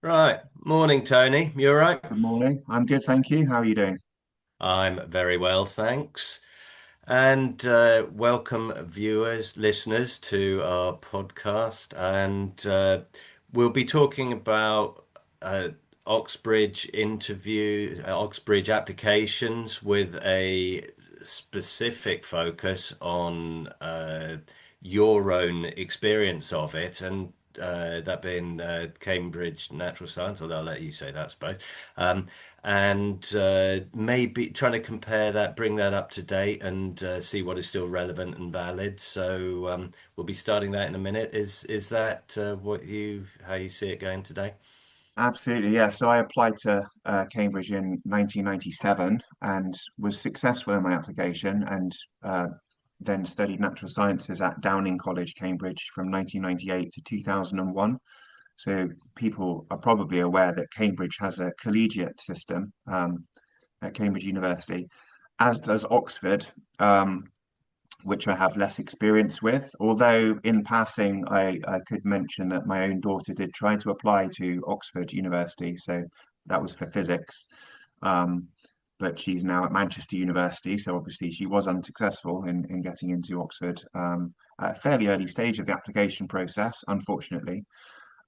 Right. Morning, Tony. You all right? Good morning. I'm good, thank you. How are you doing? I'm very well, thanks. And welcome, viewers, listeners, to our podcast. And we'll be talking about Oxbridge Oxbridge applications with a specific focus on your own experience of it, and that being Cambridge Natural Science, although I'll let you say that, I suppose. Um, and maybe trying to compare that, bring that up to date, and see what is still relevant and valid. So we'll be starting that in a minute. Is that how you see it going today? Absolutely, yeah. So I applied to Cambridge in 1997 and was successful in my application and then studied natural sciences at Downing College, Cambridge from 1998 to 2001. So people are probably aware that Cambridge has a collegiate system at Cambridge University, as does Oxford. Which I have less experience with. Although, in passing, I could mention that my own daughter did try to apply to Oxford University, so that was for physics. Um, but she's now at Manchester University, so obviously she was unsuccessful in getting into Oxford at a fairly early stage of the application process, unfortunately.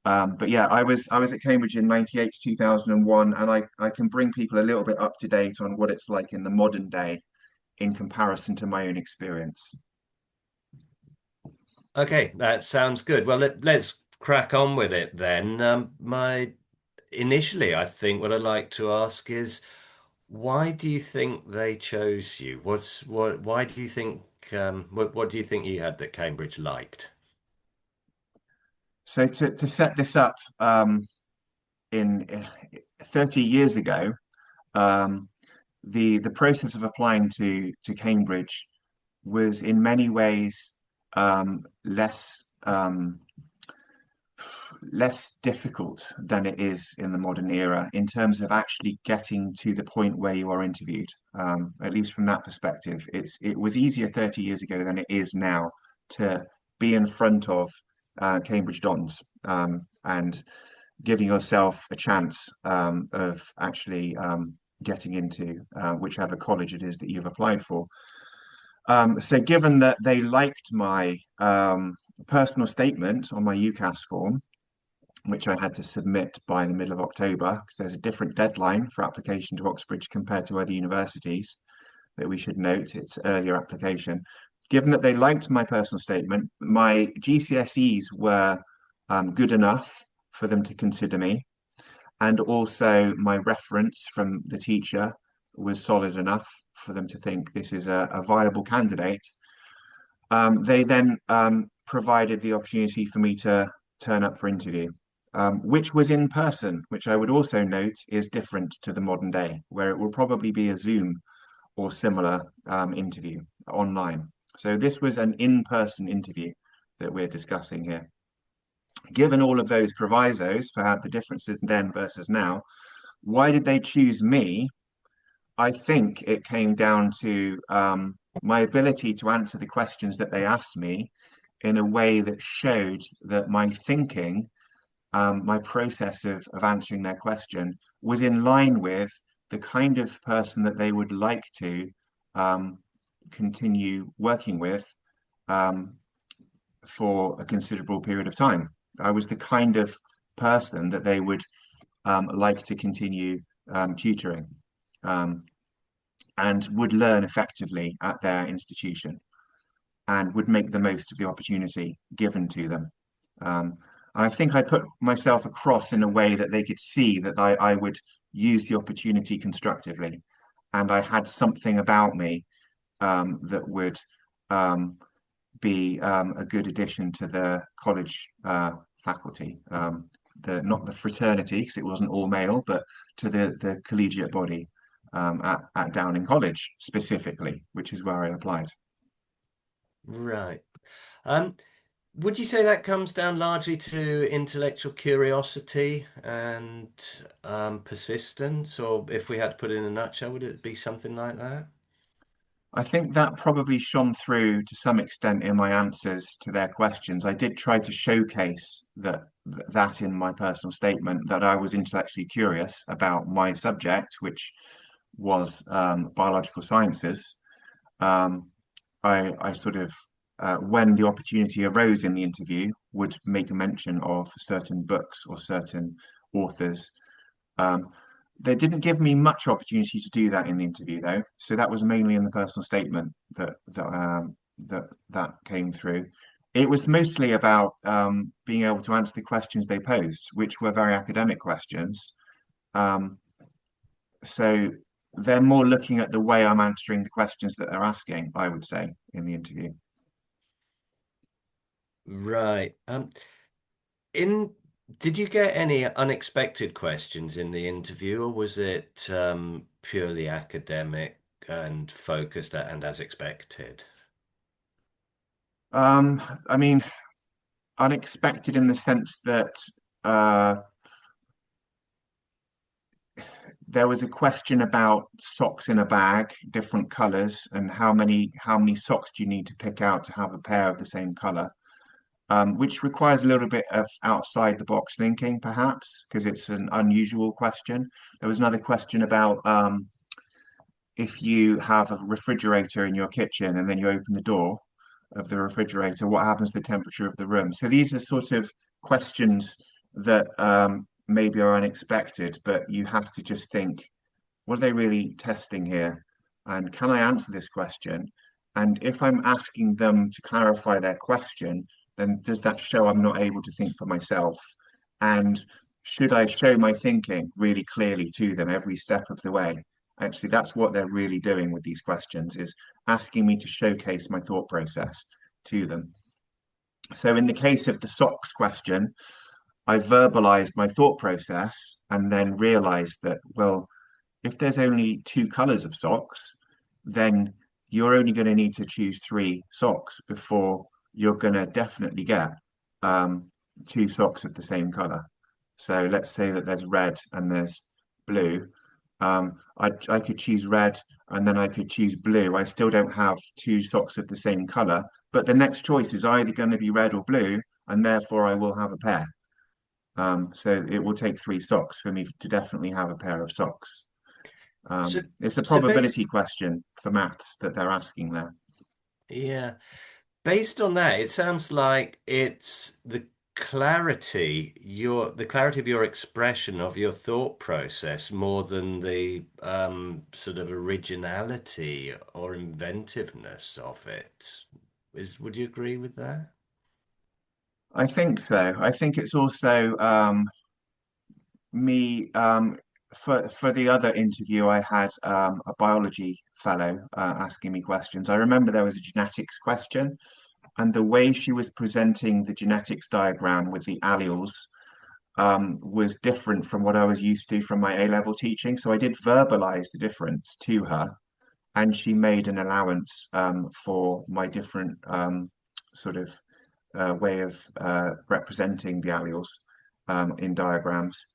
But yeah, I was at Cambridge in 98 to 2001, and I can bring people a little bit up to date on what it's like in the modern day in comparison to my own experience. Okay, that sounds good. Well, let's crack on with it then. Initially, I think what I'd like to ask is, why do you think they chose you? Why do you think, what do you think you had that Cambridge liked? So to set this up, in 30 years ago, um, the process of applying to Cambridge was in many ways less difficult than it is in the modern era in terms of actually getting to the point where you are interviewed. At least from that perspective, it was easier 30 years ago than it is now to be in front of Cambridge Dons and giving yourself a chance of actually getting into whichever college it is that you've applied for. So, given that they liked my personal statement on my UCAS form, which I had to submit by the middle of October, because there's a different deadline for application to Oxbridge compared to other universities that we should note, it's earlier application. Given that they liked my personal statement, my GCSEs were good enough for them to consider me, and also my reference from the teacher was solid enough for them to think this is a viable candidate. They then provided the opportunity for me to turn up for interview, which was in person, which I would also note is different to the modern day, where it will probably be a Zoom or similar interview online. So this was an in-person interview that we're discussing here. Given all of those provisos for how the differences then versus now, why did they choose me? I think it came down to my ability to answer the questions that they asked me in a way that showed that my thinking, my process of answering their question was in line with the kind of person that they would like to um, continue working with um, for a considerable period of time. I was the kind of person that they would like to continue tutoring. Um, and would learn effectively at their institution and would make the most of the opportunity given to them. Um, and I think I put myself across in a way that they could see that I would use the opportunity constructively. And I had something about me that would um, be a good addition to the college faculty. Not the fraternity, because it wasn't all male, but to the collegiate body at Downing College specifically, which is where I applied. Right. Um, would you say that comes down largely to intellectual curiosity and persistence, or if we had to put it in a nutshell, would it be something like that? I think that probably shone through to some extent in my answers to their questions. I did try to showcase that that in my personal statement that I was intellectually curious about my subject, which was biological sciences. Um, I sort of, when the opportunity arose in the interview, would make a mention of certain books or certain authors. Um, they didn't give me much opportunity to do that in the interview, though. So that was mainly in the personal statement that came through. It was mostly about being able to answer the questions they posed, which were very academic questions. Um, so they're more looking at the way I'm answering the questions that they're asking, I would say, in the interview. Right. In did you get any unexpected questions in the interview, or was it purely academic and focused and as expected? Um, I mean, unexpected in the sense that uh, there was a question about socks in a bag, different colors, and how many socks do you need to pick out to have a pair of the same color, which requires a little bit of outside the box thinking, perhaps, because it's an unusual question. There was another question about if you have a refrigerator in your kitchen and then you open the door of the refrigerator, what happens to the temperature of the room? So these are sort of questions that maybe are unexpected, but you have to just think, what are they really testing here? And can I answer this question? And if I'm asking them to clarify their question, then does that show I'm not able to think for myself? And should I show my thinking really clearly to them every step of the way? Actually, that's what they're really doing with these questions, is asking me to showcase my thought process to them. So in the case of the socks question, I verbalized my thought process and then realized that, well, if there's only two colors of socks, then you're only going to need to choose three socks before you're going to definitely get um, two socks of the same color. So let's say that there's red and there's blue. I could choose red and then I could choose blue. I still don't have two socks of the same color, but the next choice is either going to be red or blue, and therefore I will have a pair. So it will take three socks for me to definitely have a pair of socks. So, It's a so based, probability question for maths that they're asking there. yeah, based on that, it sounds like it's the clarity of your expression of your thought process more than the sort of originality or inventiveness of it. Would you agree with that? I think so. I think it's also me for the other interview. I had a biology fellow asking me questions. I remember there was a genetics question, and the way she was presenting the genetics diagram with the alleles was different from what I was used to from my A-level teaching. So I did verbalize the difference to her, and she made an allowance for my different sort of way of representing the alleles in diagrams,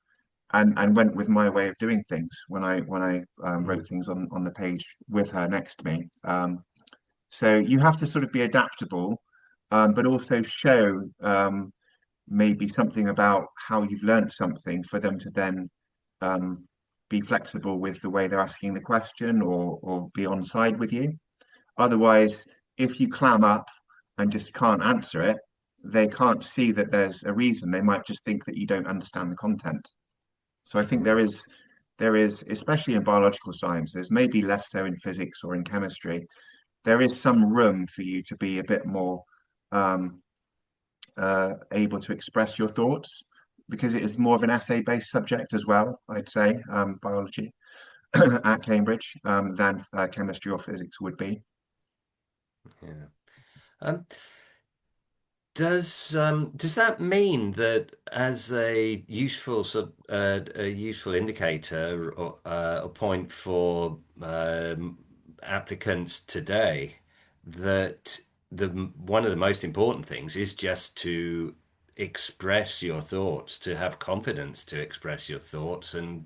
and went with my way of doing things when I Mm. wrote things on the page with her next to me. So you have to sort of be adaptable, but also show maybe something about how you've learned something for them to then um, be flexible with the way they're asking the question, or be on side with you. Otherwise, if you clam up and just can't answer it, they can't see that there's a reason. They might just think that you don't understand the content. So I think there is, especially in biological sciences, maybe less so in physics or in chemistry, there is some room for you to be a bit more um, able to express your thoughts, because it is more of an essay-based subject as well, I'd say, biology at Cambridge, than chemistry or physics would be. Yeah. Um, does that mean that as a useful indicator or a point for applicants today that the one of the most important things is just to express your thoughts, to have confidence to express your thoughts, and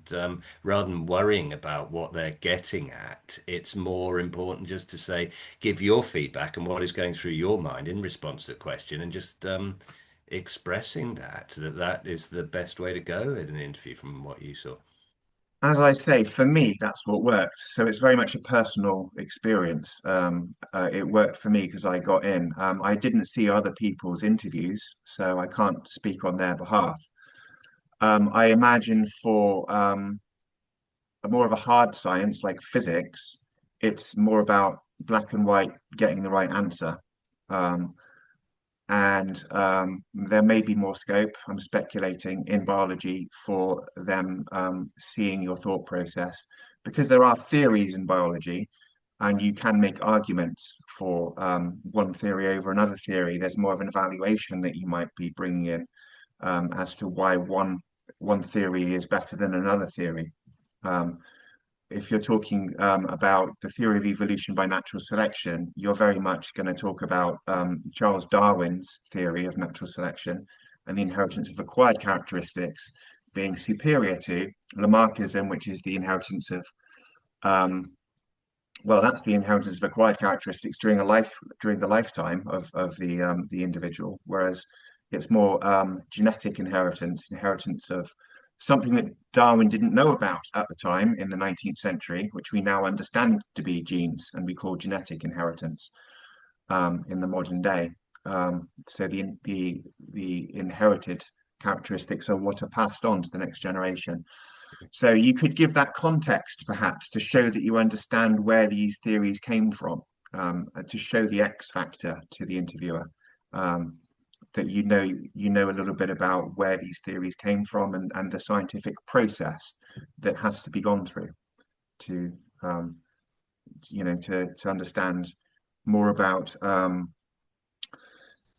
rather than worrying about what they're getting at, it's more important just to say, give your feedback and what is going through your mind in response to the question, and just expressing that is the best way to go in an interview from what you saw. As I say, for me, that's what worked. So it's very much a personal experience. It worked for me because I got in. I didn't see other people's interviews, so I can't speak on their behalf. I imagine for a more of a hard science like physics, it's more about black and white getting the right answer. Um, and there may be more scope, I'm speculating, in biology for them seeing your thought process because there are theories in biology and you can make arguments for one theory over another theory. There's more of an evaluation that you might be bringing in as to why one theory is better than another theory. Um, if you're talking about the theory of evolution by natural selection, you're very much going to talk about Charles Darwin's theory of natural selection and the inheritance of acquired characteristics being superior to Lamarckism, which is the inheritance of um, well, that's the inheritance of acquired characteristics during the lifetime of the individual, whereas it's more genetic inheritance of something that Darwin didn't know about at the time in the 19th century, which we now understand to be genes, and we call genetic inheritance in the modern day. So the inherited characteristics are what are passed on to the next generation. So you could give that context perhaps to show that you understand where these theories came from, to show the X factor to the interviewer, that you know a little bit about where these theories came from and the scientific process that has to be gone through to to understand more about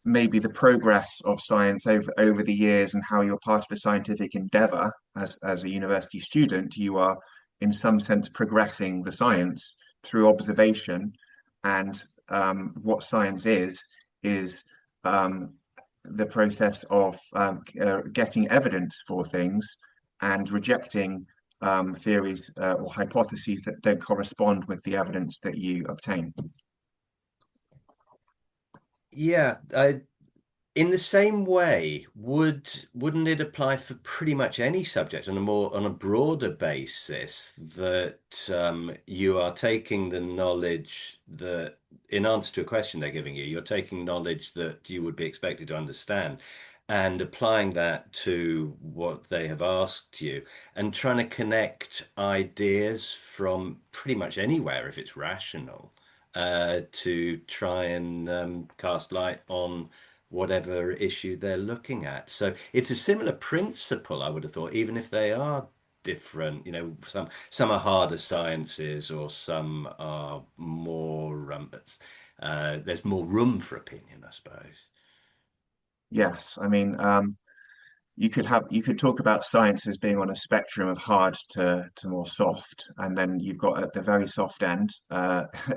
maybe the progress of science over the years and how you're part of a scientific endeavor as a university student, you are in some sense progressing the science through observation. And what science is the process of getting evidence for things and rejecting theories or hypotheses that don't correspond with the evidence that you obtain. Yeah, in the same way, wouldn't it apply for pretty much any subject on a broader basis that you are taking the knowledge that in answer to a question they're giving you, you're taking knowledge that you would be expected to understand and applying that to what they have asked you and trying to connect ideas from pretty much anywhere if it's rational to try and cast light on whatever issue they're looking at. So it's a similar principle, I would have thought, even if they are different. You know, some are harder sciences, or some are more. There's more room for opinion, I suppose. Yes, I mean, you could talk about science as being on a spectrum of hard to more soft, and then you've got at the very soft end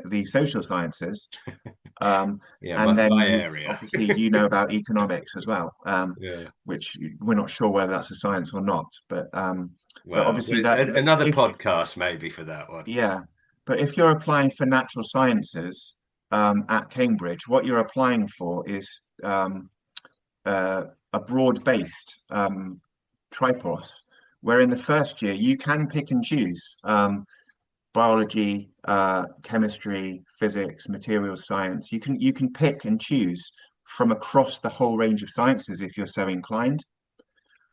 the social sciences, um, Yeah, and then my you've area. obviously you know about economics as well, Yeah. which we're not sure whether that's a science or not, but Well, obviously that another if podcast maybe for that one. yeah, but if you're applying for natural sciences at Cambridge, what you're applying for is uh, a broad-based tripos, where in the first year you can pick and choose biology, chemistry, physics, materials science. You can pick and choose from across the whole range of sciences if you're so inclined.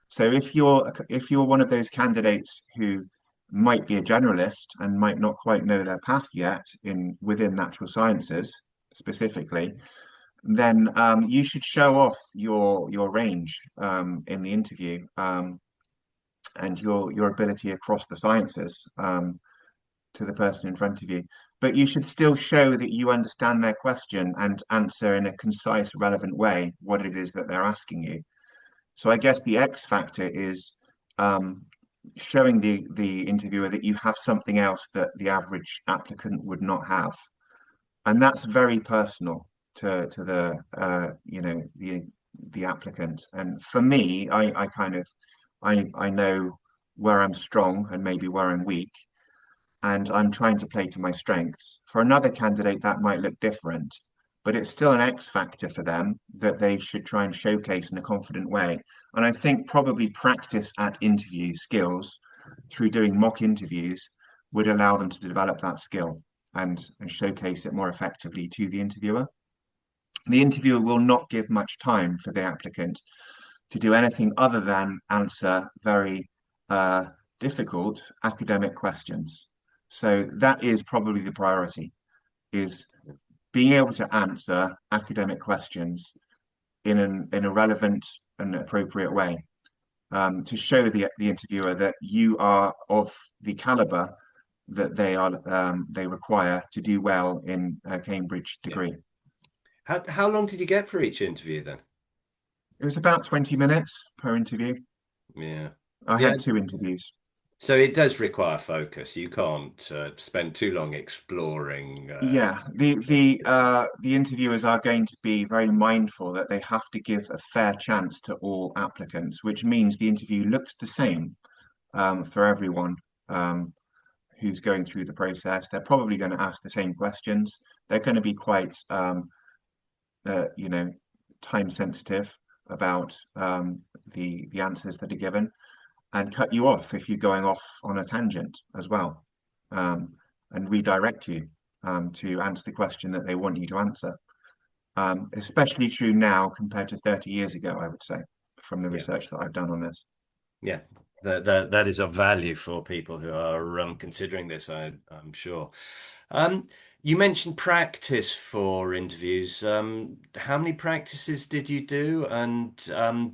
So if you're one of those candidates who might be a generalist and might not quite know their path yet in within natural sciences specifically, then you should show off your range in the interview and your ability across the sciences to the person in front of you. But you should still show that you understand their question and answer in a concise, relevant way what it is that they're asking you. So I guess the X factor is um, showing the interviewer that you have something else that the average applicant would not have, and that's very personal to the the applicant. And for me, I kind of I know where I'm strong and maybe where I'm weak, and I'm trying to play to my strengths. For another candidate, that might look different, but it's still an X factor for them that they should try and showcase in a confident way. And I think probably practice at interview skills through doing mock interviews would allow them to develop that skill and showcase it more effectively to the interviewer. The interviewer will not give much time for the applicant to do anything other than answer very uh, difficult academic questions. So that is probably the priority, is being able to answer academic questions in a relevant and appropriate way, to show the interviewer that you are of the caliber that they require to do well in a Cambridge Yeah. degree. How long did you get for each interview then? It was about 20 minutes per interview. Yeah. I Yeah. had two interviews. So it does require focus. You can't spend too long exploring. Yeah, the interviewers are going to be very mindful that they have to give a fair chance to all applicants, which means the interview looks the same for everyone who's going through the process. They're probably going to ask the same questions. They're going to be quite, you know, time sensitive about the answers that are given, and cut you off if you're going off on a tangent as well, um, and redirect you to answer the question that they want you to answer. Especially true now compared to 30 years ago, I would say, from the Yeah. research that I've done on this. Yeah. That is of value for people who are considering this, I'm sure. Um, you mentioned practice for interviews. How many practices did you do, and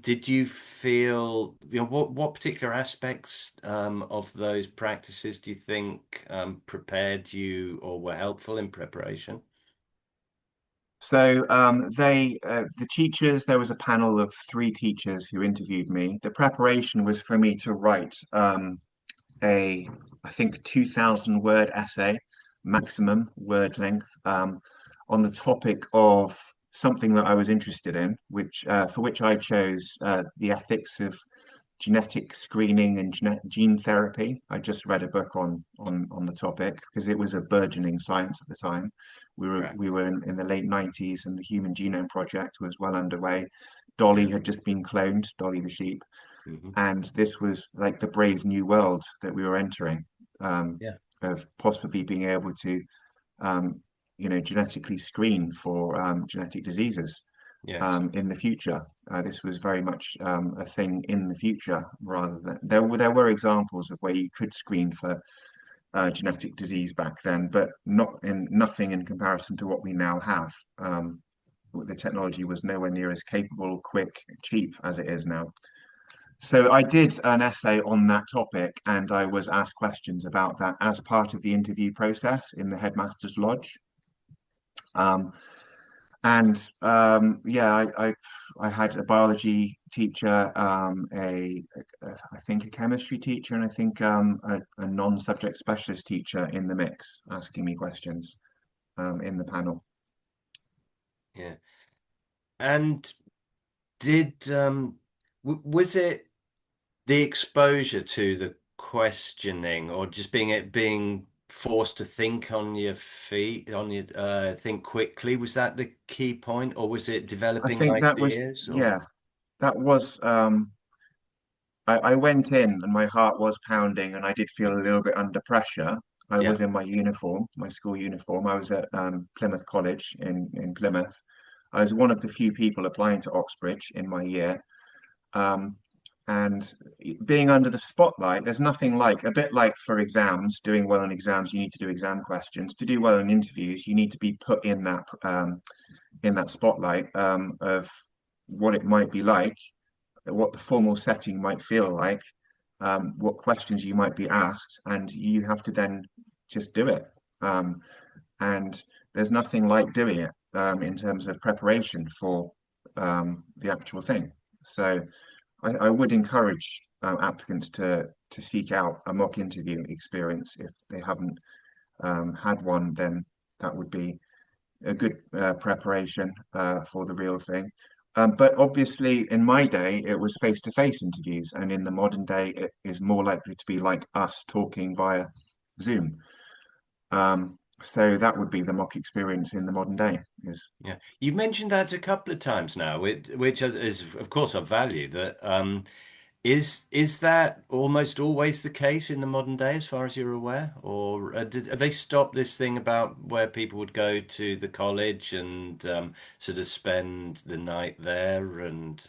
did you feel, what particular aspects of those practices do you think prepared you or were helpful in preparation? So the teachers, there was a panel of three teachers who interviewed me. The preparation was for me to write a, I think, 2,000 word essay, maximum word length, on the topic of something that I was interested in, which for which I chose the ethics of genetic screening and gene therapy. I just read a book on the topic because it was a burgeoning science at the time. Right. We were in the late 90s and the Human Genome Project was well underway. Dolly Yeah. had just been cloned, Dolly the sheep, Hmm. and this was like the brave new world that we were entering, Yeah. of possibly being able to um, genetically screen for genetic diseases Yes. in the future. This was very much a thing in the future, rather than there were examples of where you could screen for genetic disease back then, but nothing in comparison to what we now have. The technology was nowhere near as capable, quick, cheap as it is now. So I did an essay on that topic, and I was asked questions about that as part of the interview process in the headmaster's lodge. Um, and yeah, I had a biology teacher, I think a chemistry teacher, and I think a non-subject specialist teacher in the mix, asking me questions in the panel. Yeah. And did was it the exposure to the questioning, or just being forced to think on your feet, on your think quickly? Was that the key point, or was it I developing think that was, ideas? Or yeah, that was. I went in and my heart was pounding, and I did feel a little bit under pressure. I yeah, was in my uniform, my school uniform. I was at Plymouth College in Plymouth. I was one of the few people applying to Oxbridge in my year. Um, and being under the spotlight, there's nothing like, a bit like for exams, doing well in exams, you need to do exam questions. To do well in interviews, you need to be put in that spotlight of what it might be like, what the formal setting might feel like, what questions you might be asked, and you have to then just do it. Um, and there's nothing like doing it in terms of preparation for the actual thing. So I would encourage applicants to seek out a mock interview experience if they haven't had one. Then that would be a good preparation for the real thing. But obviously, in my day, it was face-to-face interviews, and in the modern day, it is more likely to be like us talking via Zoom. So that would be the mock experience in the modern day. Is Yeah, you've mentioned that a couple of times now, which is, of course, of value. That is that almost always the case in the modern day, as far as you're aware, or have they stopped this thing about where people would go to the college and sort of spend the night there? And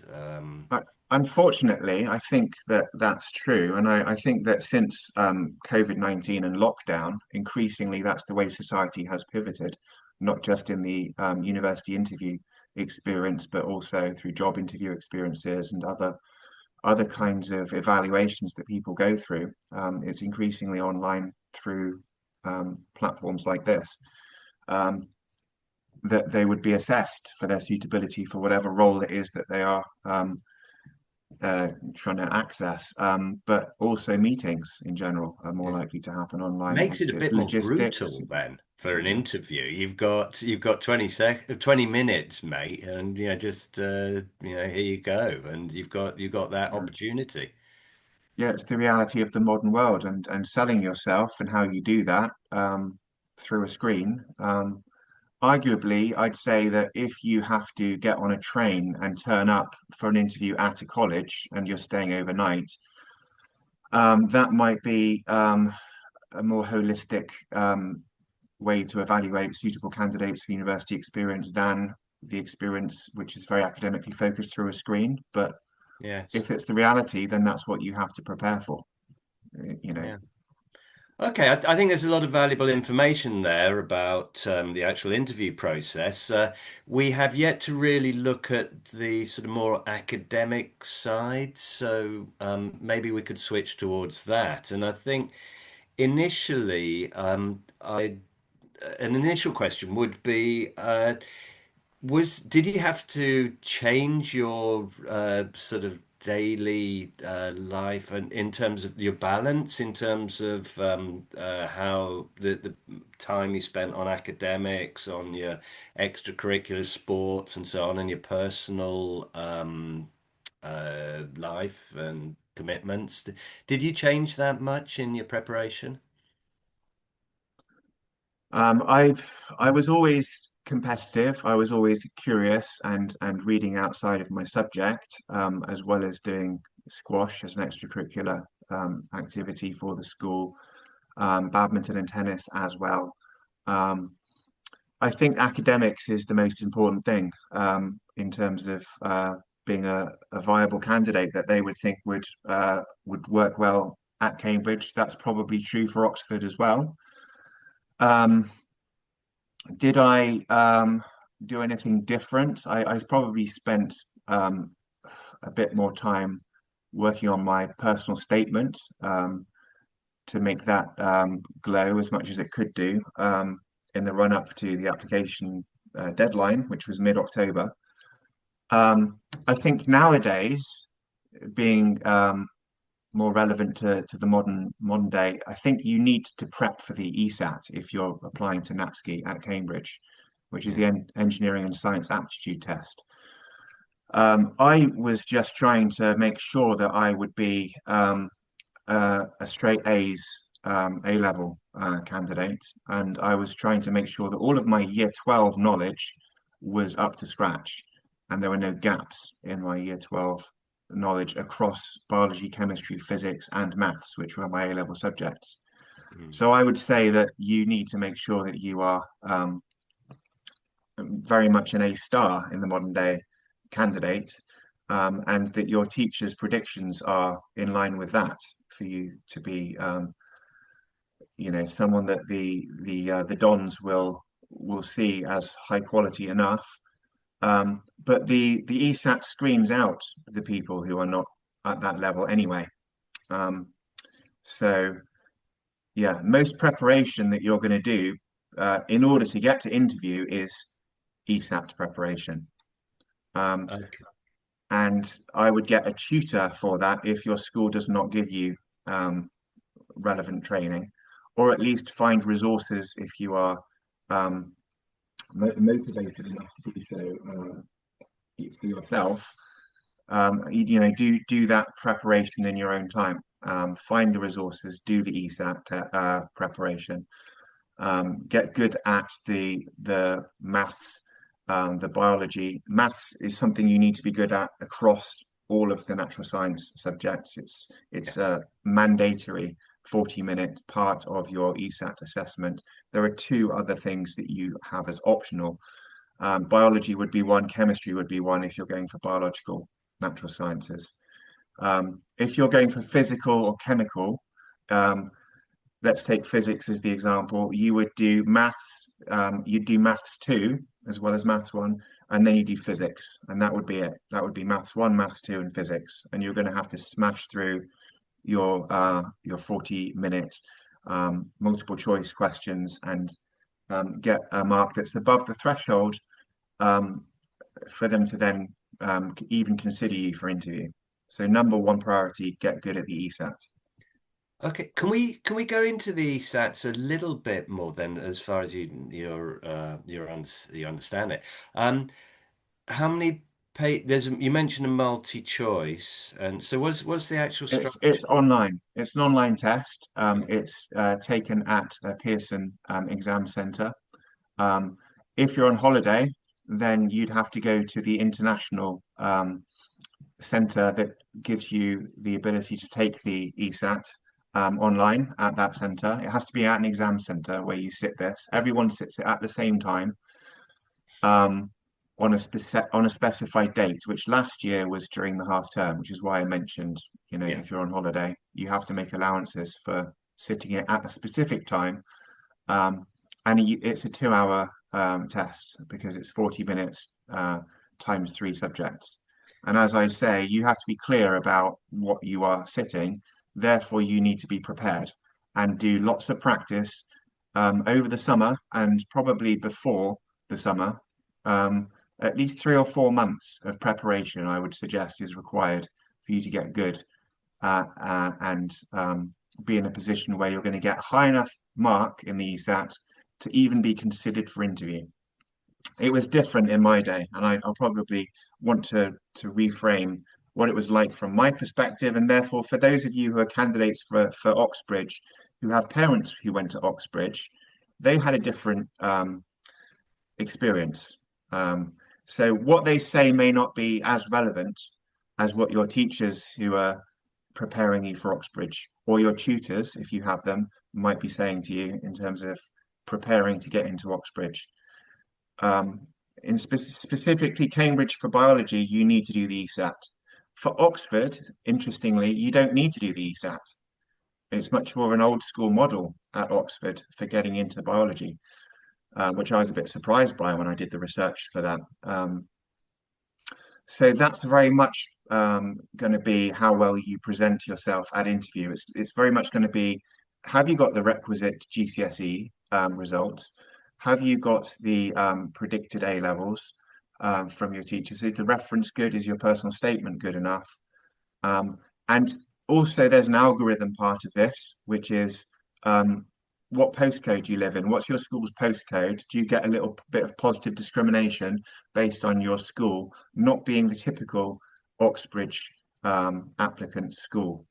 unfortunately, I think that that's true, and I think that since COVID-19 and lockdown, increasingly that's the way society has pivoted, not just in the university interview experience, but also through job interview experiences and other kinds of evaluations that people go through. It's increasingly online through platforms like this, um, that they would be assessed for their suitability for whatever role it is that they are trying to access. But also meetings in general are more yeah. likely to happen online. Makes it a It's bit more logistics. brutal then for an Yeah, interview. You've got 20 minutes, mate, and just here you go, and you've got that yeah. opportunity. Yeah, it's the reality of the modern world, and selling yourself and how you do that through a screen. Arguably, I'd say that if you have to get on a train and turn up for an interview at a college and you're staying overnight, that might be a more holistic way to evaluate suitable candidates for university experience than the experience which is very academically focused through a screen. But Yes. if it's the reality, then that's what you have to prepare for, you know. Yeah. Okay, I think there's a lot of valuable information there about the actual interview process. We have yet to really look at the sort of more academic side, so maybe we could switch towards that. And I think initially, an initial question would be, did you have to change your sort of daily life and in terms of your balance, in terms of how the time you spent on academics, on your extracurricular sports and so on, and your personal life and commitments? Did you change that much in your preparation? I was always competitive. I was always curious and reading outside of my subject, as well as doing squash as an extracurricular activity for the school, badminton and tennis as well. Um, I think academics is the most important thing in terms of being a viable candidate that they would think would work well at Cambridge. That's probably true for Oxford as well. Um, did I do anything different? I probably spent a bit more time working on my personal statement to make that glow as much as it could do in the run up to the application deadline, which was mid-October. I think nowadays, being more relevant to the modern day, I think you need to prep for the ESAT if you're applying to NATSCI at Cambridge, which is the Yeah. Engineering and Science Aptitude Test. I was just trying to make sure that I would be a straight A's A level candidate, and I was trying to make sure that all of my Year 12 knowledge was up to scratch, and there were no gaps in my Year 12 knowledge across biology, chemistry, physics, and maths, which were my A level subjects. Mm. So I would say that you need to make sure that you are very much an A star in the modern day candidate, and that your teacher's predictions are in line with that for you to be, someone that the Dons will see as high quality enough. But the ESAT screens out the people who are not at that level anyway. Um, so yeah, most preparation that you're going to do in order to get to interview is ESAT preparation. Um, Okay. and I would get a tutor for that if your school does not give you um, relevant training, or at least find resources if you are um, motivated enough to do so for yourself. Do that preparation in your own time. Find the resources, do the ESAT preparation. Get good at the maths, the biology. Maths is something you need to be good at across all of the natural science subjects. Yeah. It's a mandatory 40-minute part of your ESAT assessment. There are two other things that you have as optional. Biology would be one, chemistry would be one if you're going for biological natural sciences. If you're going for physical or chemical, um, let's take physics as the example. You would do maths, you'd do maths two as well as maths one, and then you do physics, and that would be it. That would be maths one, maths two, and physics. And you're going to have to smash through your 40-minute multiple choice questions and get a mark that's above the threshold um, for them to then even consider you for interview. So number one priority, get good at the ESAT. Okay, can we go into the SATs a little bit more then, as far as you understand it? Um, how many you mentioned a multi-choice, and so what's the actual structure? It's online. It's an online test. Yeah. It's taken at a Pearson exam center. Um, if you're on holiday, then you'd have to go to the international center that gives you the ability to take the ESAT online at that center. It has to be at an exam center where you sit this. Yeah. Everyone sits it at the same time um, on a specified date, which last year was during the half term, which is why I mentioned, Yeah. if you're on holiday, you have to make allowances for sitting it at a specific time. Um, and it's a 2 hour test because it's 40 minutes times three subjects. And as I say, you have to be clear about what you are sitting. Therefore, you need to be prepared and do lots of practice over the summer and probably before the summer. Um, at least 3 or 4 months of preparation, I would suggest, is required for you to get good and be in a position where you're going to get a high enough mark in the ESAT to even be considered for interview. It was different in my day, and I'll probably want to reframe what it was like from my perspective, and therefore for those of you who are candidates for Oxbridge, who have parents who went to Oxbridge, they had a different experience. Um, so what they say may not be as relevant as what your teachers who are preparing you for Oxbridge or your tutors, if you have them, might be saying to you in terms of preparing to get into Oxbridge. Um, specifically Cambridge for biology, you need to do the ESAT. For Oxford, interestingly, you don't need to do the ESAT. It's much more of an old school model at Oxford for getting into biology, which I was a bit surprised by when I did the research for that. So that's very much going to be how well you present yourself at interview. It's very much going to be, have you got the requisite GCSE results? Have you got the predicted A levels from your teachers? Is the reference good? Is your personal statement good enough? Um, and also, there's an algorithm part of this, which is um, what postcode you live in. What's your school's postcode? Do you get a little bit of positive discrimination based on your school not being the typical Oxbridge applicant school,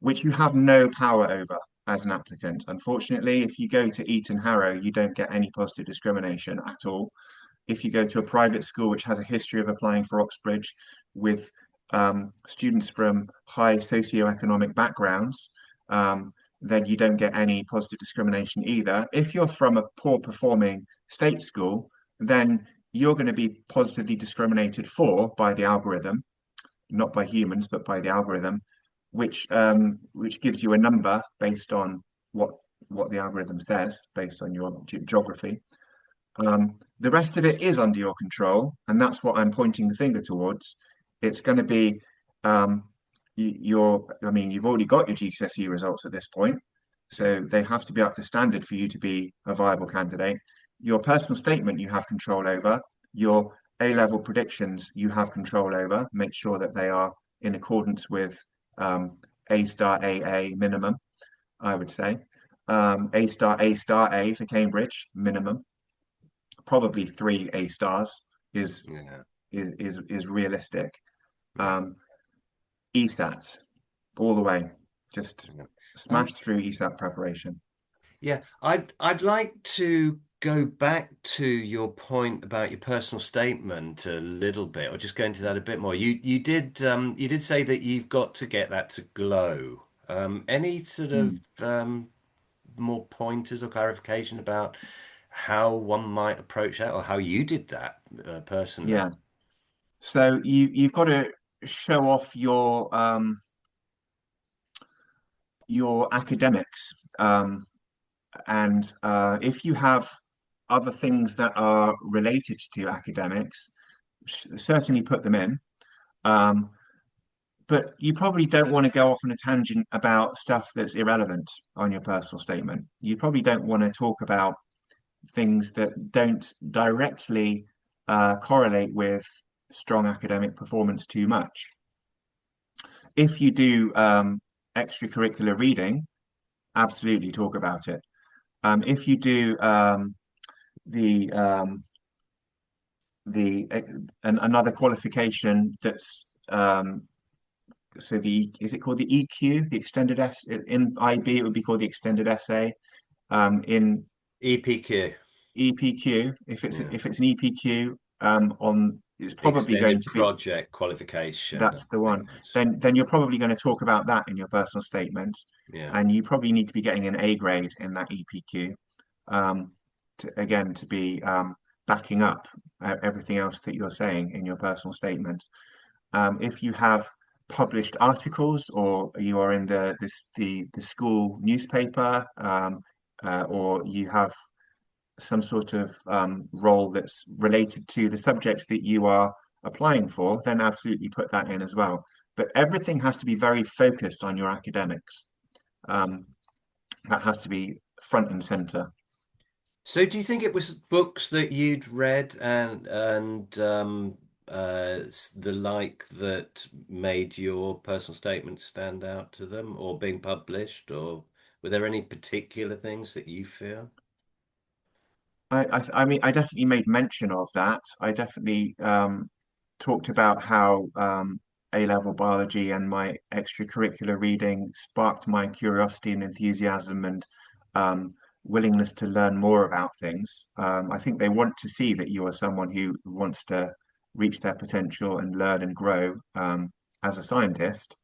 which you have no power over as an applicant? Unfortunately, if you go to Eton Harrow, you don't get any positive discrimination at all. If you go to a private school which has a history of applying for Oxbridge with students from high socioeconomic backgrounds, then you don't get any positive discrimination either. If you're from a poor performing state school, then you're going to be positively discriminated for by the algorithm, not by humans, but by the algorithm, which gives you a number based on what what the algorithm says, based on your geography. The rest of it is under your control, and that's what I'm pointing the finger towards. It's going to be um, I mean, you've already got your GCSE results at this point, Yeah. so they have to be up to standard for you to be a viable candidate. Your personal statement you have control over, your A-level predictions you have control over. Make sure that they are in accordance with A star AA minimum, I would say. A star A for Cambridge minimum, probably three A stars is Yeah. is realistic. Yeah. Um, ESAT all the way, just Yeah. smash Um, through ESAT preparation. Yeah, I'd like to go back to your point about your personal statement a little bit, or just go into that a bit more. You did say that you've got to get that to glow. Any sort of Mm, more pointers or clarification about how one might approach that, or how you did that personally? yeah. So you've got to show off your academics, and if you have other things that are related to academics, certainly put them in. Um, but you probably don't want to go off on a tangent about stuff that's irrelevant on your personal statement. You probably don't want to talk about things that don't directly correlate with strong academic performance too much. If you do extracurricular reading, absolutely talk about it. If you do the the another qualification that's so the is it called the EQ, the extended S in IB it would be called the extended essay. In EPQ, EPQ, yeah, if it's an EPQ on it's probably going extended to be project qualification, I that's the think one. that's, Then you're probably going to talk about that in your personal statement, yeah. and you probably need to be getting an A grade in that EPQ, um, to be backing up everything else that you're saying in your personal statement. If you have published articles or you are in the school newspaper, or you have some sort of role that's related to the subjects that you are applying for, then absolutely put that in as well. But everything has to be very focused on your academics. Um, that has to be front and center. So, do you think it was books that you'd read and the like that made your personal statement stand out to them, or being published, or were there any particular things that you feel? I mean, I definitely made mention of that. I definitely talked about how A-level biology and my extracurricular reading sparked my curiosity and enthusiasm and um, willingness to learn more about things. I think they want to see that you are someone who wants to reach their potential and learn and grow as a scientist.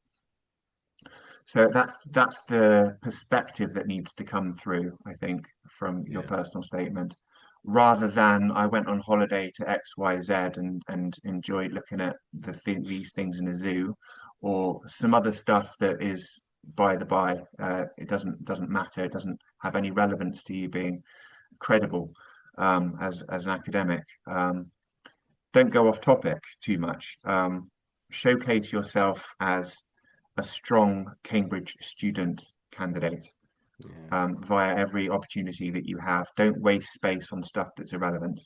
So that's the perspective that needs to come through, I think, from your Yeah. personal statement, rather than I went on holiday to XYZ and enjoyed looking at these things in a zoo, or some other stuff that is by the by. It doesn't matter. It doesn't have any relevance to you being credible as an academic. Don't go off topic too much. Showcase yourself as a strong Cambridge student candidate Yeah. via every opportunity that you have. Don't waste space on stuff that's irrelevant.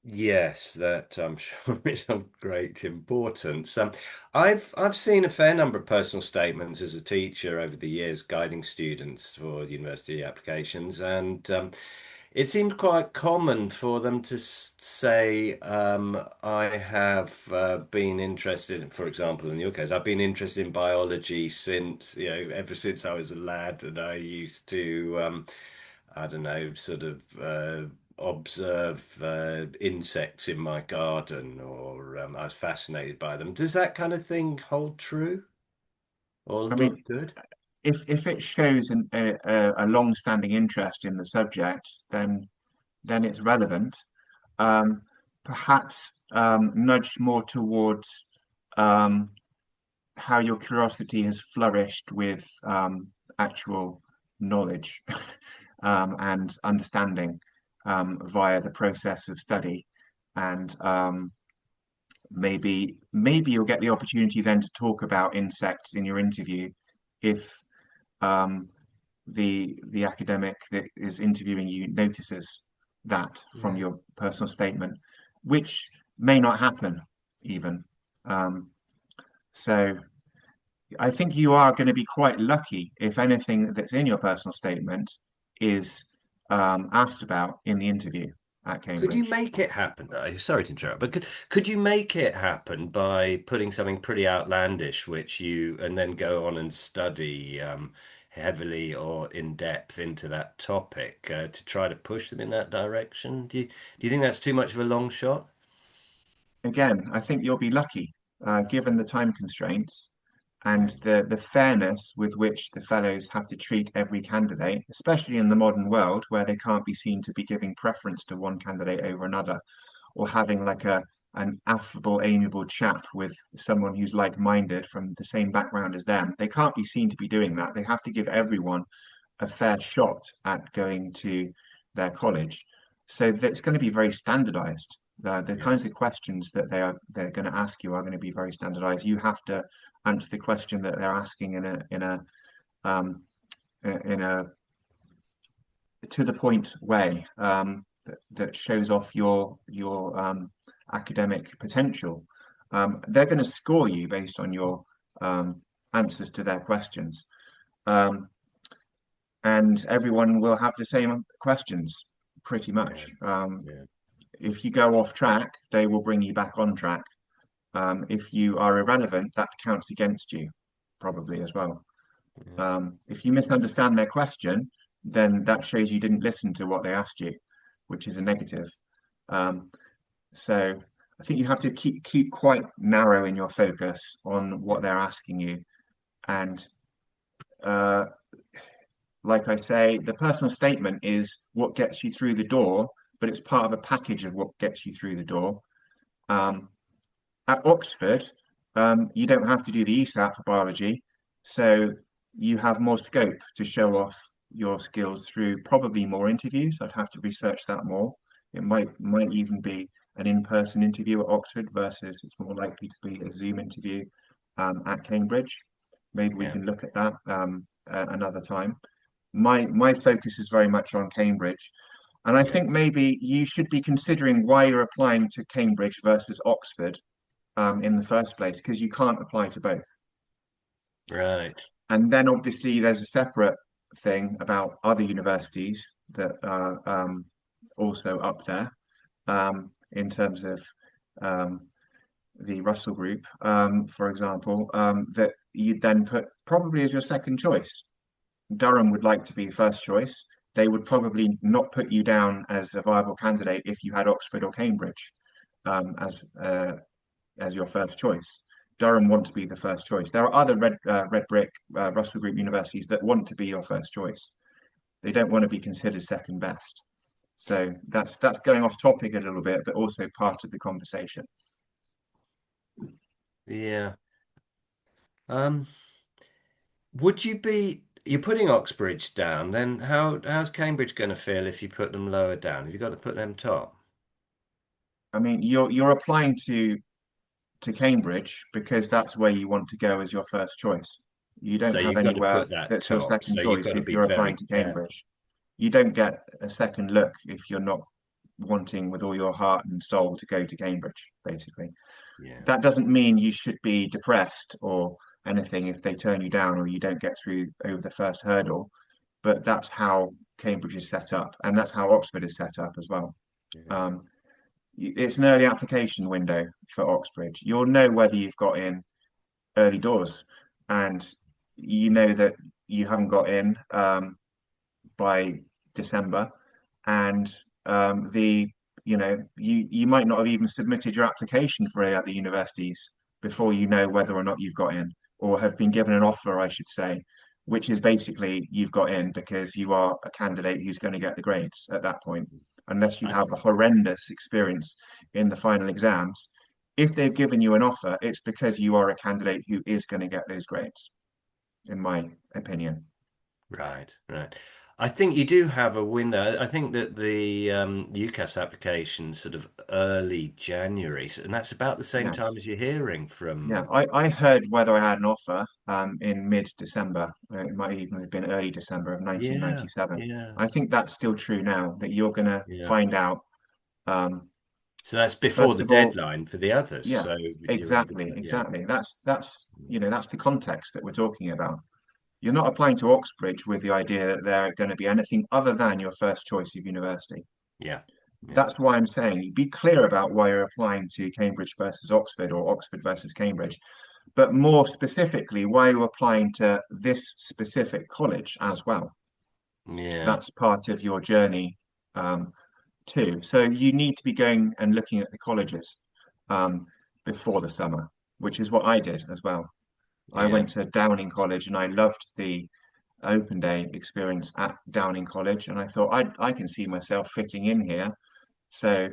Yes, that I'm sure is of great importance. I've seen a fair number of personal statements as a teacher over the years, guiding students for university applications, and it seemed quite common for them to say, "I have been interested, for example, in your case, I've been interested in biology since, ever since I was a lad, and I used to." I don't know, sort of observe insects in my garden, or I was fascinated by them. Does that kind of thing hold true or I mean, look good? if it shows a long-standing interest in the subject, then it's relevant. Um, Perhaps nudged more towards um, how your curiosity has flourished with actual knowledge and understanding via the process of study. And maybe you'll get the opportunity then to talk about insects in your interview if um, the academic that is interviewing you notices that from Yeah. your personal statement, which may not happen even. Um, so I think you are going to be quite lucky if anything that's in your personal statement is asked about in the interview at Could you Cambridge. make it happen though? Sorry to interrupt, but could you make it happen by putting something pretty outlandish, which you and then go on and study? heavily or in depth into that topic to try to push them in that direction. Do you think that's too much of a long shot? Again, I think you'll be lucky, given the time constraints and Yeah, the fairness with which the fellows have to treat every candidate, especially in the modern world where they can't be seen to be giving preference to one candidate over another, or having like a an affable, amiable chat with someone who's like-minded from the same background as them. They can't be seen to be doing that. They have to give everyone a fair shot at going to their college. So that's going to be very standardized. The yeah, kinds of questions that they're going to ask you are going to be very standardized. You have to answer the question that they're asking um, in a to the point way that shows off your academic potential. They're going to score you based on your answers to their questions. Um, and everyone will have the same questions pretty yeah, much. yeah, If you go off track, they will bring you back on track. If you are irrelevant, that counts against you, probably as well. yeah. If you misunderstand their question, then that shows you didn't listen to what they asked you, which is a negative. Um, so I think you have to keep quite narrow in your focus on what Yeah. they're asking you, and uh, like I say, the personal statement is what gets you through the door, but it's part of a package of what gets you through the door. Um, at Oxford, you don't have to do the ESAT for biology, so you have more scope to show off your skills through probably more interviews. I'd have to research that more. It might even be an in-person interview at Oxford versus it's more likely to be a Zoom interview at Cambridge. Maybe we Yeah. can look at that another time. My focus is very much on Cambridge, and I Yeah. think maybe you should be considering why you're applying to Cambridge versus Oxford in the first place, because you can't apply to both. Right. And then obviously there's a separate thing about other universities that are also up there in terms of um, the Russell Group, for example, that you'd then put probably as your second choice. Durham would like to be first choice. They would probably not put you down as a viable candidate if you had Oxford or Cambridge um, as uh, as your first choice. Durham want to be the first choice. There are other red brick Russell Group universities that want to be your first choice. They don't want to be considered second best. So that's going off topic a little bit, but also part of the conversation. Yeah. Um, would you be you're putting Oxbridge down, then how's Cambridge going to feel if you put them lower down? Have you got to put them top? I mean, you're applying to Cambridge because that's where you want to go as your first choice. You don't So have you've got to anywhere put that that's your top. second So you've choice got to if be you're applying very to careful. Cambridge. You don't get a second look if you're not wanting with all your heart and soul to go to Cambridge, basically. Yeah. That doesn't mean you should be depressed or anything if they turn you down or you don't get through over the first hurdle, but that's how Cambridge is set up, and that's how Oxford is set up as well. Yeah. Um, it's an early application window for Oxbridge. You'll know whether you've got in early doors, and you know that you haven't got in by December, and the you might not have even submitted your application for any other universities before you know whether or not you've got in, or have been given an offer, I should say, which is basically you've got in because you are a candidate who's going to get the grades at that point, unless you I have a horrendous experience in the final exams. If they've given you an offer, it's because you are a candidate who is going to get those grades, in my opinion. Right, right. I think you do have a window. I think that the UCAS application sort of early January, and that's about the same time Yes. as you're hearing Yeah, from. I heard whether I had an offer in mid-December. It might even have been early December of Yeah, 1997. yeah, I think that's still true now, that you're going to yeah. find out. Um, So that's before first the of all, deadline for the others. yeah, So you're in good, exactly, yeah, exactly. That's that's the context that we're talking about. You're not applying to Oxbridge with the idea that they're going to be anything other than your first choice of university. yeah, yeah, That's why I'm saying be clear about why you're applying to Cambridge versus Oxford or Oxford versus Cambridge. but more specifically, why are you applying to this specific college as well? Yeah, That's part of your journey um, too. So you need to be going and looking at the colleges um, before the summer, which is what I did as well. I yeah, went to Downing College and I loved the open day experience at Downing College, and I thought I can see myself fitting in here. So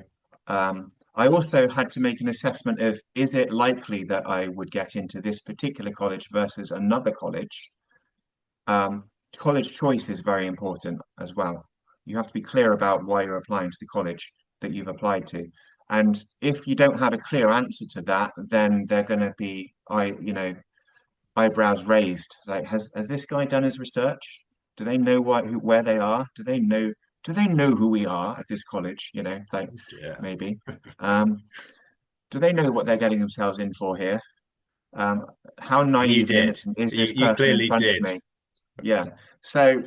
I also had to make an assessment of is it likely that I would get into this particular college versus another college. College choice is very important as well. You have to be clear about why you're applying to the college that you've applied to. And if you don't have a clear answer to that, then they're going to be, eyebrows raised. Like, has this guy done his research? Do they know where they are? Do they know who we are at this college? Like yeah. maybe. Um, do they know what they're getting themselves in for here? Um, how You naive and did. innocent is You, this you person in clearly front of did. me? Yeah. So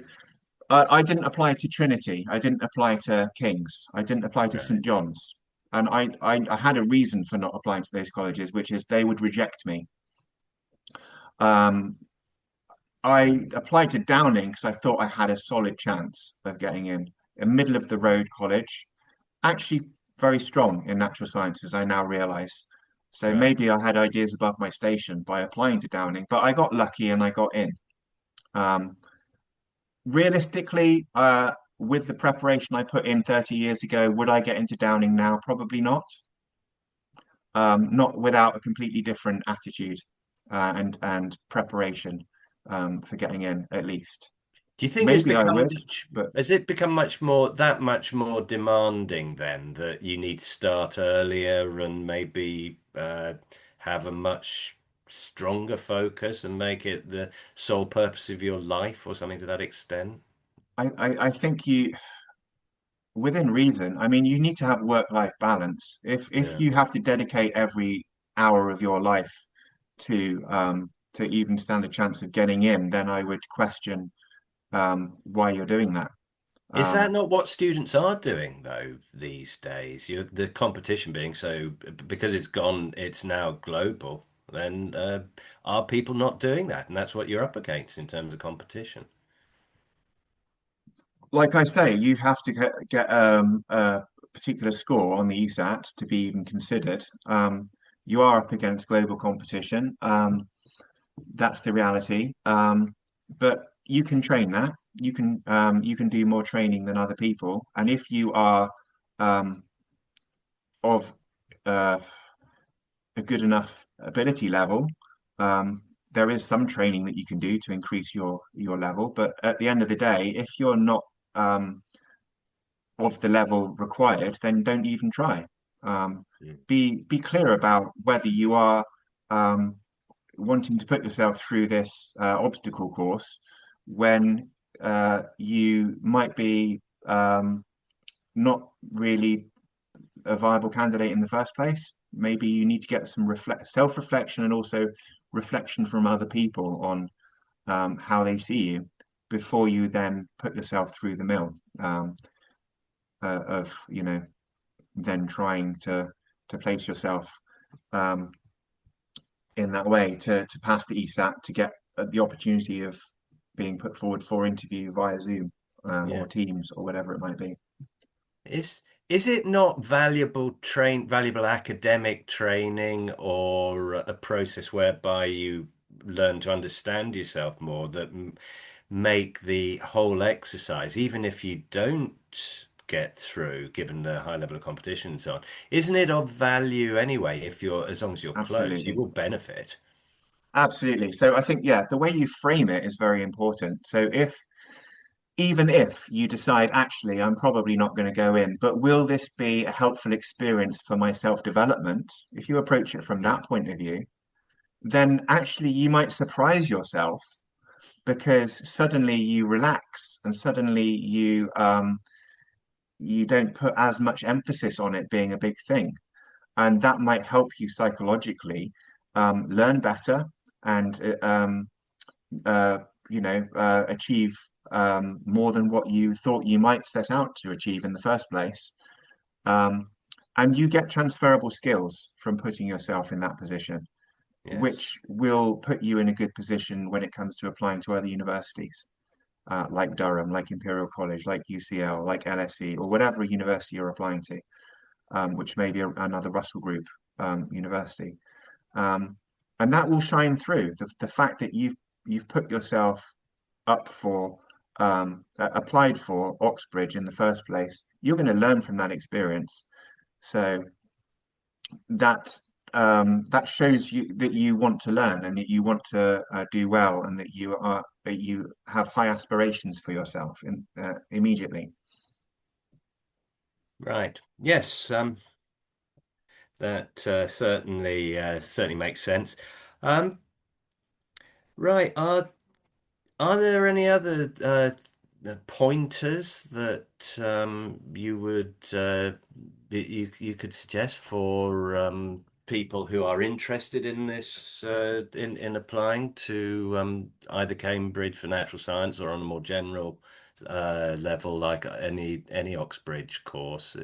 I didn't apply to Trinity. I didn't apply to King's. I didn't apply to Right. St. John's. And I had a reason for not applying to those colleges, which is they would reject me. Um, I Mm. applied to Downing because I thought I had a solid chance of getting in. A middle of the road college, actually very strong in natural sciences, I now realize. So Right. maybe I had ideas above my station by applying to Downing, but I got lucky and I got in. Um, Realistically, with the preparation I put in 30 years ago, would I get into Downing now? Probably not. Not without a completely different attitude and preparation for getting in, at least. Do you think Maybe I would, but has it become that much more demanding then that you need to start earlier and maybe have a much stronger focus and make it the sole purpose of your life or something to that extent? I think within reason, I mean, you need to have work-life balance. If Yeah. you have to dedicate every hour of your life to even stand a chance of getting in, then I would question why you're doing that. Is that Um, not what students are doing though these days? The competition being so because it's now global, then are people not doing that? And that's what you're up against in terms of competition. like I say, you have to get a particular score on the ESAT to be even considered. You are up against global competition. That's the reality. But you can train that. You can do more training than other people. And if you are um, of uh, a good enough ability level, there is some training that you can do to increase your level. But at the end of the day, if you're not of the level required, then don't even try. Um, Mm. be clear about whether you are um, wanting to put yourself through this obstacle course when you might be not really a viable candidate in the first place. Maybe you need to get some self-reflection and also reflection from other people on how they see you before you then put yourself through the mill of, then trying to place yourself um, in that way to pass the ESAT to get the opportunity of being put forward for interview via Zoom or Yeah. Teams or whatever it might be. Is is it not valuable academic training or a process whereby you learn to understand yourself more that make the whole exercise, even if you don't get through, given the high level of competition and so on, isn't it of value anyway? If you're, as long as you're close, you Absolutely. will benefit. Absolutely. So I think, yeah, the way you frame it is very important. So even if you decide, actually, I'm probably not going to go in, but will this be a helpful experience for my self-development? If you approach it from Yeah. that point of view, then actually you might surprise yourself because suddenly you relax and suddenly you don't put as much emphasis on it being a big thing. And that might help you psychologically learn better and uh, achieve more than what you thought you might set out to achieve in the first place. Um, and you get transferable skills from putting yourself in that position. Yes. which will put you in a good position when it comes to applying to other universities, like Durham, like Imperial College, like UCL, like LSE, or whatever university you're applying to, which may be another Russell Group university. Um, and that will shine through the fact that you've put yourself up for applied for Oxbridge in the first place. You're going to learn from that experience. So that that shows you that you want to learn and that you want to do well and that you have high aspirations for yourself immediately. Right. Yes. That certainly makes sense. Um, right. Are there any other pointers that you would you could suggest for people who are interested in this in applying to either Cambridge for natural science or on a more general level, like any Oxbridge course?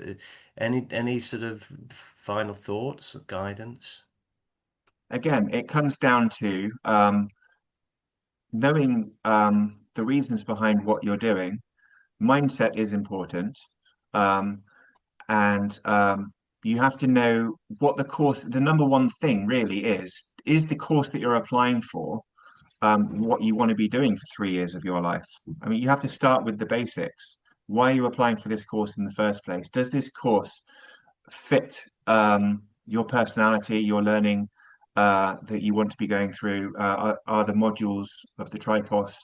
Any sort of final thoughts or guidance? Again, it comes down to knowing the reasons behind what you're doing. Mindset is important. Um, and you have to know what the number one thing really is the course that you're applying for what you want to be doing for 3 years of your life. I mean, you have to start with the basics. Why are you applying for this course in the first place? Does this course fit your personality, your learning that you want to be going through? Are the modules of the Tripos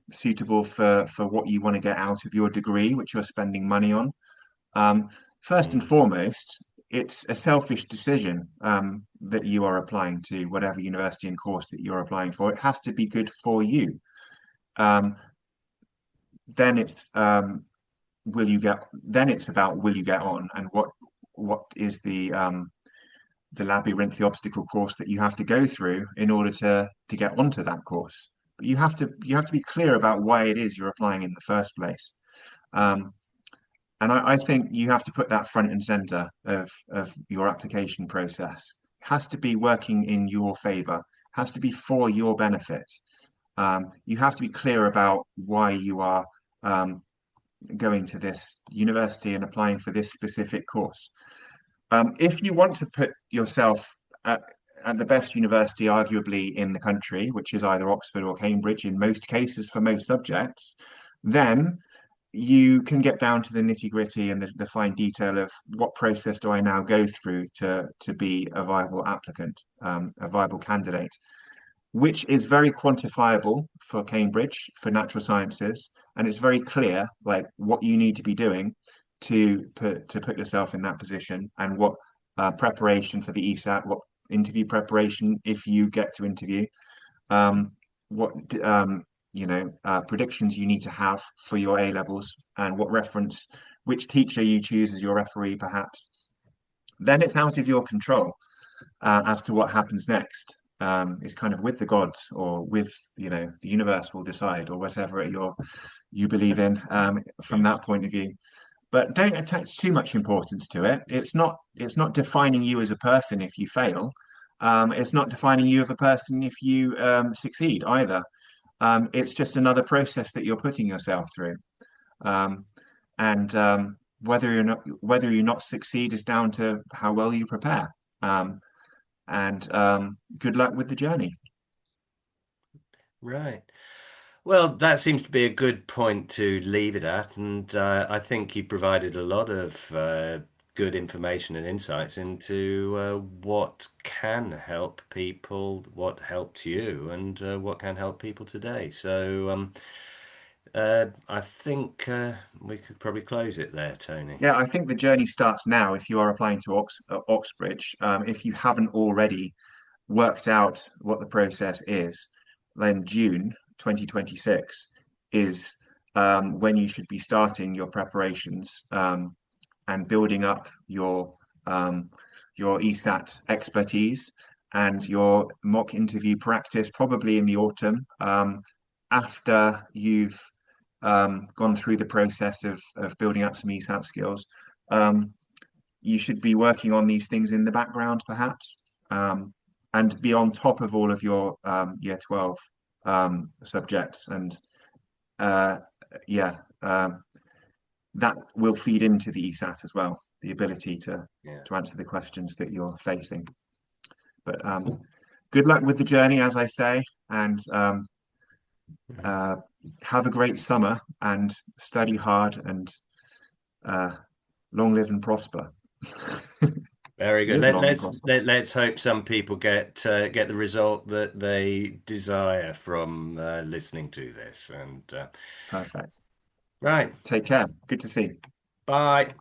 suitable for what you want to get out of your degree, which you're spending money on? Um, First and Mm, foremost, it's a selfish decision that you are applying to whatever university and course that you're applying for. It has to be good for you. Um, then it's then it's about will you get on and what is the labyrinth, the obstacle course that you have to go through in order to get onto that course. But you have to be clear about why it is you're applying in the first place. Um, And I think you have to put that front and center of your application process. It has to be working in your favor, has to be for your benefit. You have to be clear about why you are going to this university and applying for this specific course. If you want to put yourself at the best university, arguably in the country, which is either Oxford or Cambridge in most cases for most subjects, then you can get down to the nitty gritty and the fine detail of what process do I now go through to be a viable applicant, a viable candidate, which is very quantifiable for Cambridge for natural sciences, and it's very clear like what you need to be doing to put yourself in that position and what preparation for the ESAT, what interview preparation if you get to interview, um, what predictions you need to have for your A levels and what reference, which teacher you choose as your referee, perhaps. Then it's out of your control as to what happens next. It's kind of with the gods or with the universe will decide or whatever you believe in from yes. that point of view. But don't attach too much importance to it. It's not defining you as a person if you fail. It's not defining you as a person if you succeed either. It's just another process that you're putting yourself through. Um, and whether you not succeed is down to how well you prepare. And good luck with the journey. Right. Well, that seems to be a good point to leave it at, and I think you provided a lot of good information and insights into what can help people, what helped you, and what can help people today. So I think we could probably close it there, Tony. Yeah, I think the journey starts now if you are applying to Oxbridge. If you haven't already worked out what the process is, then June 2026 is when you should be starting your preparations and building up um, your ESAT expertise and your mock interview practice, probably in the autumn, after you've gone through the process of building up some ESAT skills. Um, you should be working on these things in the background, perhaps. and be on top of all of your year 12 subjects. And uh, yeah, that will feed into the ESAT as well, the ability Yeah. to answer the questions that you're facing. But good luck with the journey, as I say, and Mhm. uh, have a great summer and study hard and uh, long live and prosper. Very good. Live Let, long and let's prosper. let, let's hope some people get the result that they desire from listening to this. And Perfect. right, Take care. Good to see you. bye.